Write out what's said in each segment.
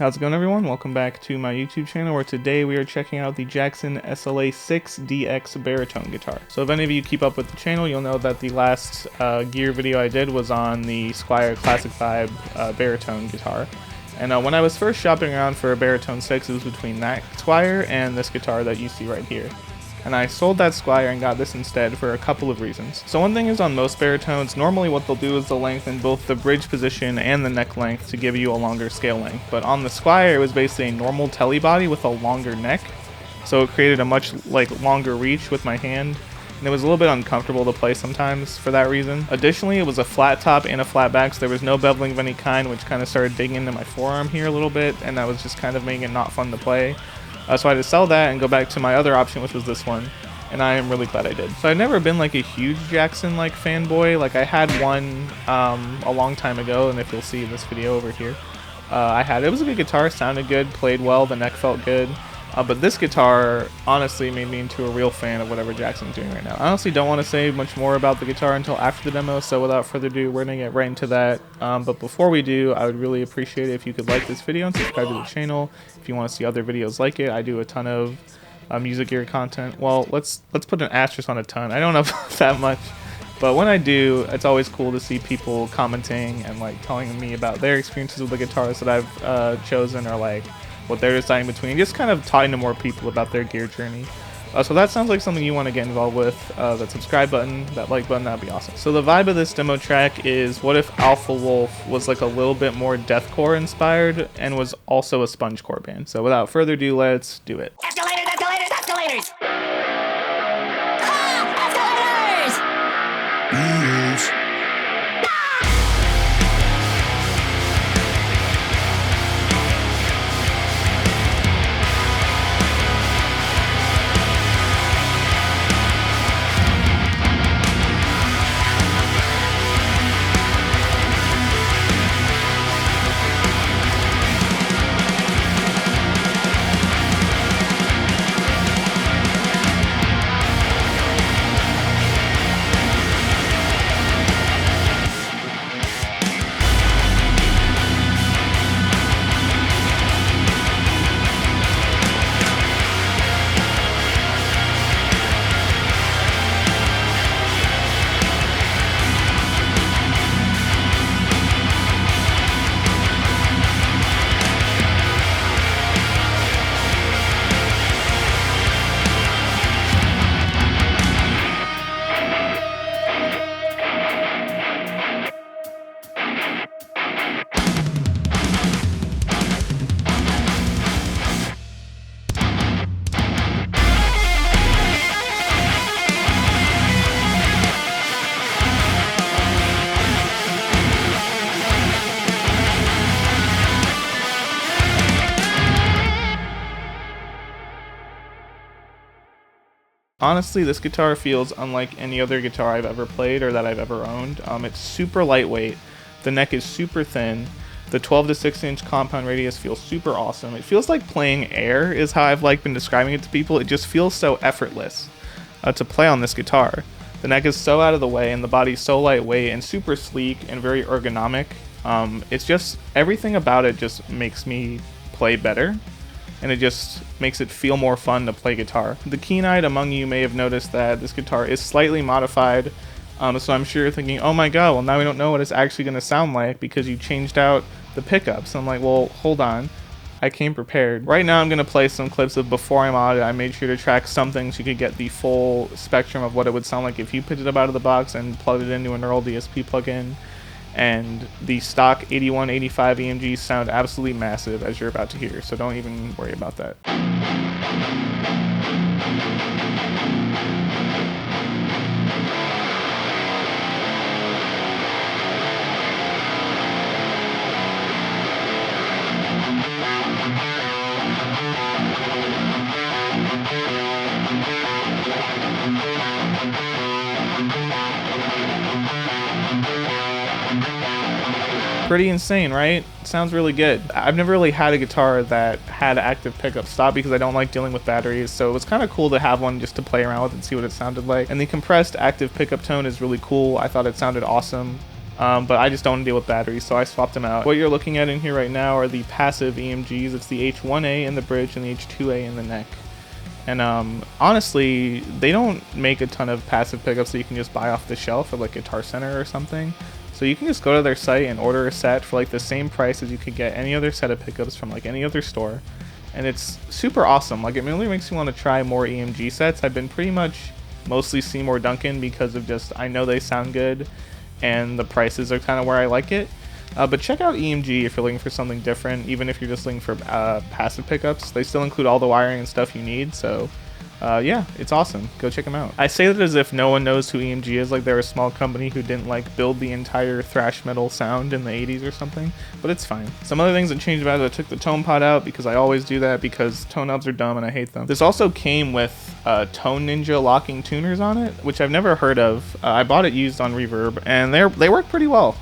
How's it going, everyone? Welcome back to my YouTube channel, where today we are checking out the Jackson SLA6 DX baritone guitar. So if any of you keep up with the channel, you'll know that the last gear video I did was on the Squier Classic Vibe baritone guitar. And when I was first shopping around for a baritone 6, it was between that Squier and this guitar that you see right here. And I sold that Squier and got this instead for a couple of reasons. So one thing is, on most baritones, normally what they'll do is they'll lengthen both the bridge position and the neck length to give you a longer scale length. But on the Squier, it was basically a normal telly body with a longer neck, so it created a much longer reach with my hand, and it was a little bit uncomfortable to play sometimes for that reason. Additionally, it was a flat top and a flat back, so there was no beveling of any kind, which kind of started digging into my forearm here a little bit, and that was just kind of making it not fun to play. So I had to sell that and go back to my other option, which was this one, and I am really glad I did. So I've never been like a huge Jackson fanboy. Like, I had one a long time ago, and if you'll see in this video over here, it was a good guitar, sounded good, played well, the neck felt good. But this guitar honestly made me into a real fan of whatever Jackson's doing right now. I honestly don't want to say much more about the guitar until after the demo, so without further ado, we're going to get right into that. But before we do, I would really appreciate it if you could like this video and subscribe to the channel if you want to see other videos like it. I do a ton of music gear content. Well, let's put an asterisk on a ton. I don't know that much. But when I do, it's always cool to see people commenting and telling me about their experiences with the guitars that I've chosen, or what they're deciding between, just kind of talking to more people about their gear journey. So that sounds like something you want to get involved with. That subscribe button, that like button, that'd be awesome. So the vibe of this demo track is, what if Alpha Wolf was a little bit more deathcore inspired and was also a spongecore band? So without further ado, let's do it. Escalators, escalators, escalators! Ah, escalators! Honestly, this guitar feels unlike any other guitar I've ever played or that I've ever owned. It's super lightweight, the neck is super thin, the 12 to 6 inch compound radius feels super awesome. It feels like playing air is how I've been describing it to people. It just feels so effortless to play on this guitar. The neck is so out of the way and the body's so lightweight and super sleek and very ergonomic. It's just, everything about it just makes me play better, and it just makes it feel more fun to play guitar. The keen-eyed among you may have noticed that this guitar is slightly modified, so I'm sure you're thinking, oh my god, well now we don't know what it's actually going to sound like because you changed out the pickups. I'm like, well, hold on, I came prepared. Right now I'm going to play some clips of before I modded. I made sure to track some things so you could get the full spectrum of what it would sound like if you picked it up out of the box and plugged it into a neural DSP plugin. And the stock 8185 EMGs sound absolutely massive, as you're about to hear, so don't even worry about that. Pretty insane, right? Sounds really good. I've never really had a guitar that had active pickup stop because I don't like dealing with batteries, so it was kind of cool to have one just to play around with and see what it sounded like. And the compressed active pickup tone is really cool. I thought it sounded awesome. but I just don't deal with batteries, so I swapped them out. What you're looking at in here right now are the passive EMGs. It's the H1A in the bridge and the H2A in the neck. And honestly, they don't make a ton of passive pickups that you can just buy off the shelf at like Guitar Center or something. So you can just go to their site and order a set for like the same price as you could get any other set of pickups from like any other store. And it's super awesome. Like, it really makes me want to try more EMG sets. I've been pretty much mostly Seymour Duncan because of just, I know they sound good and the prices are kind of where I like it. But check out EMG if you're looking for something different, even if you're just looking for passive pickups. They still include all the wiring and stuff you need, so yeah, it's awesome. Go check them out. I say that as if no one knows who EMG is, like they're a small company who didn't like build the entire thrash metal sound in the 80s or something, but it's fine. Some other things that changed about it, I took the tone pot out because I always do that because tone knobs are dumb and I hate them. This also came with Tone Ninja locking tuners on it, which I've never heard of. I bought it used on Reverb and they work pretty well.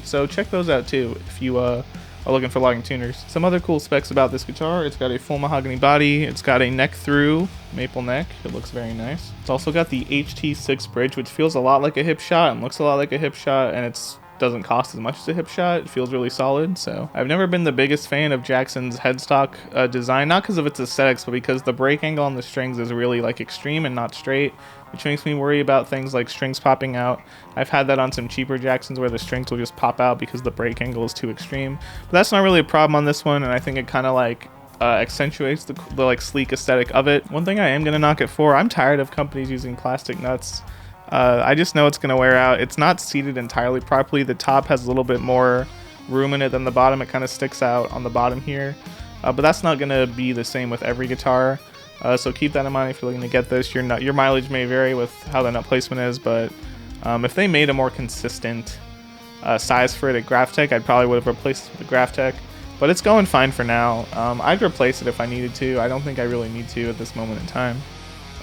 So check those out too if you are looking for locking tuners. Some other cool specs about this guitar: it's got a full mahogany body, it's got a neck through maple neck, it looks very nice. It's also got the HT6 bridge, which feels a lot like a hip shot and looks a lot like a hip shot, and it's doesn't cost as much as a hip shot. It feels really solid. So I've never been the biggest fan of Jackson's headstock design, not because of its aesthetics, but because the break angle on the strings is really like extreme and not straight, which makes me worry about things like strings popping out. I've had that on some cheaper Jacksons where the strings will just pop out because the break angle is too extreme, but that's not really a problem on this one, and I think it kind of like accentuates the like sleek aesthetic of it. One thing I am gonna knock it for: I'm tired of companies using plastic nuts. I just know it's gonna wear out. It's not seated entirely properly. The top has a little bit more room in it than the bottom. It kind of sticks out on the bottom here, but that's not gonna be the same with every guitar. So keep that in mind if you're looking to get this. Your mileage may vary with how the nut placement is, but if they made a more consistent size for it at Graphtec, I probably would have replaced it with the Graphtec. But it's going fine for now. I'd replace it if I needed to. I don't think I really need to at this moment in time.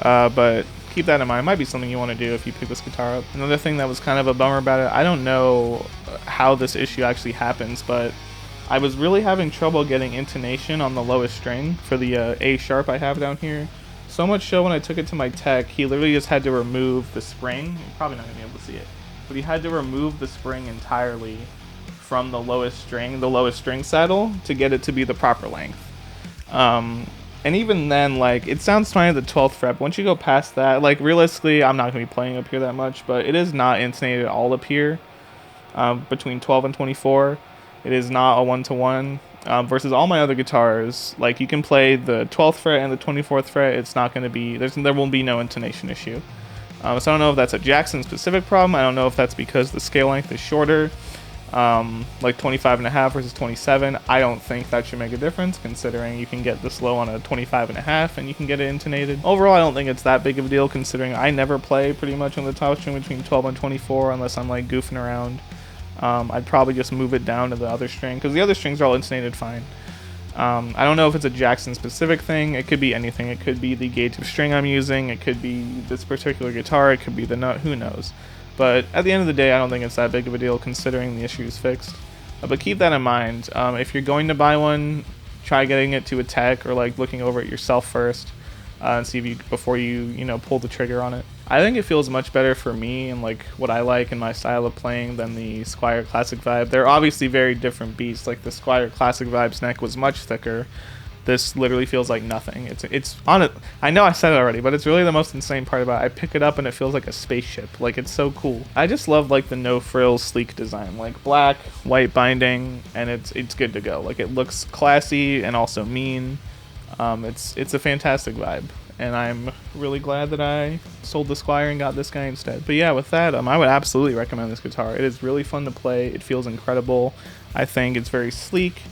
But keep that in mind. It might be something you want to do if you pick this guitar up. Another thing that was kind of a bummer about it, I don't know how this issue actually happens, but I was really having trouble getting intonation on the lowest string for the A sharp I have down here. So much so when I took it to my tech, he literally just had to remove the spring. You're probably not going to be able to see it, but he had to remove the spring entirely from the lowest string saddle to get it to be the proper length. And even then, like, it sounds fine at the 12th fret. Once you go past that, like, realistically, I'm not going to be playing up here that much, but it is not intonated at all up here between 12 and 24. It is not a one-to-one versus all my other guitars. Like, you can play the 12th fret and the 24th fret. It's not going to be, there will be no intonation issue. So I don't know if that's a Jackson specific problem. I don't know if that's because the scale length is shorter, like 25.5 versus 27. I don't think that should make a difference, considering you can get this low on a 25.5 and you can get it intonated. Overall, I don't think it's that big of a deal, considering I never play pretty much on the top string between 12 and 24 unless I'm like goofing around. I'd probably just move it down to the other string because the other strings are all intonated fine. I don't know if it's a Jackson specific thing. It could be anything. It could be the gauge of string I'm using. It could be this particular guitar. It could be the nut. Who knows? But at the end of the day, I don't think it's that big of a deal considering the issue is fixed. But keep that in mind. If you're going to buy one, try getting it to a tech or like looking over it yourself first and see if before you pull the trigger on it. I think it feels much better for me and like what I like in my style of playing than the Squier Classic Vibe. They're obviously very different beasts. Like the Squier Classic Vibe's neck was much thicker. This literally feels like nothing. It's on it. I know I said it already, but it's really the most insane part about it. I pick it up and it feels like a spaceship. Like, it's so cool. I just love like the no frills sleek design, like black, white binding, and it's good to go. Like, it looks classy and also mean. It's a fantastic vibe, and I'm really glad that I sold the Squier and got this guy instead. But yeah, with that, I would absolutely recommend this guitar. It is really fun to play. It feels incredible. I think it's very sleek,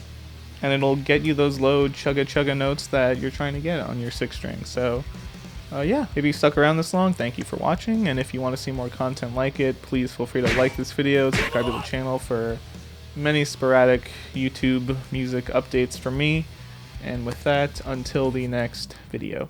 and it'll get you those low chugga notes that you're trying to get on your 6th string. So yeah, if you stuck around this long, thank you for watching, and if you want to see more content like it, please feel free to like this video, subscribe to the channel for many sporadic YouTube music updates from me. And with that, until the next video.